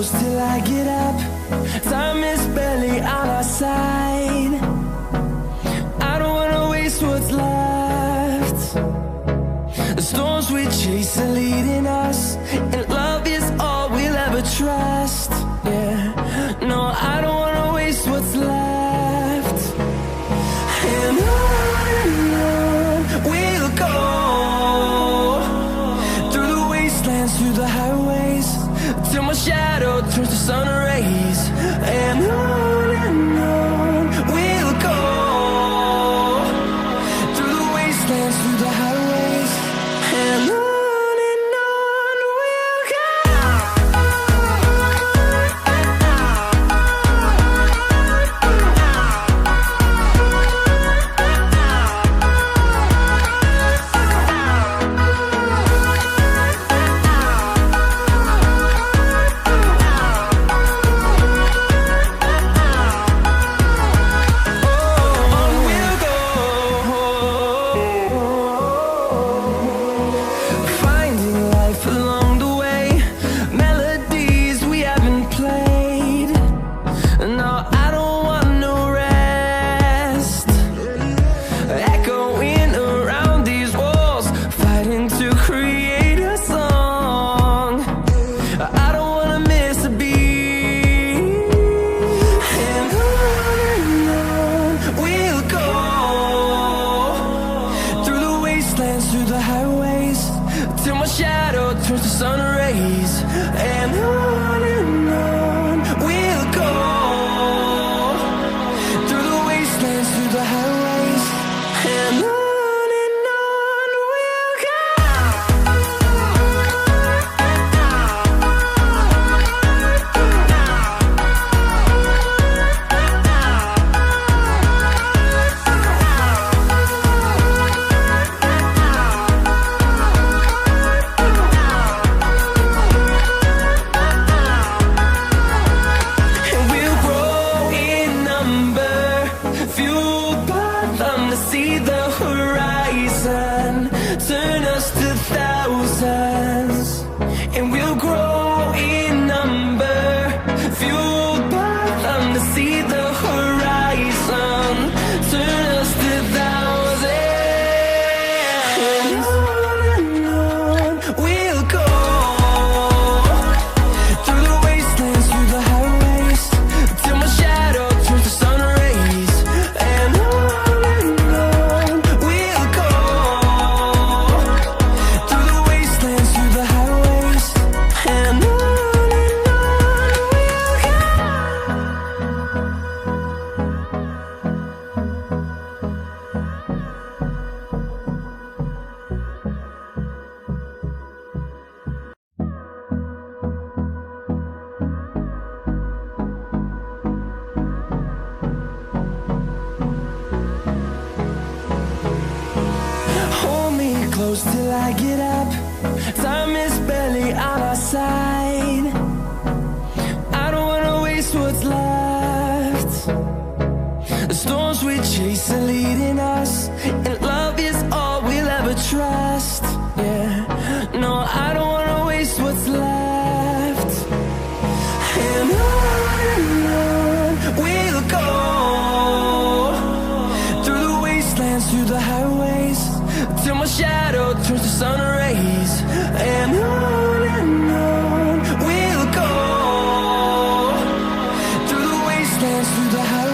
close till I get up. Time is barely on our side. I don't wanna waste what's left. The storms we chase are leading us, and love is all we'll ever trust. Yeah, no, I don't wanna waste what's left. And on we'll go, through the wastelands, through the highways, till my shadow turns to sun rays. And on we'll go, through the wastelands, through the highways, and on we'll go. Through the highways, till my shadow turns to sun rays. And on we'll go, through the wastelands, through the highways, and on we'll go. See the horizon, turn us to thousands, and we'll grow in number, fueled by them. To see the horizon, turn us to thousands, and on we'll go, through the wastelands, through the highways, till my shadow turns to sun rays. And close till I get up. Time is barely on our side. I don't wanna waste what's left. The storms we chase are leading us, and love is all we'll ever trust. Yeah, no, I don't wanna waste what's left. And on we'll go, through the wastelands, through the highways, till my shadow turns to sun rays. And on we'll go, through the wastelands, through the highways.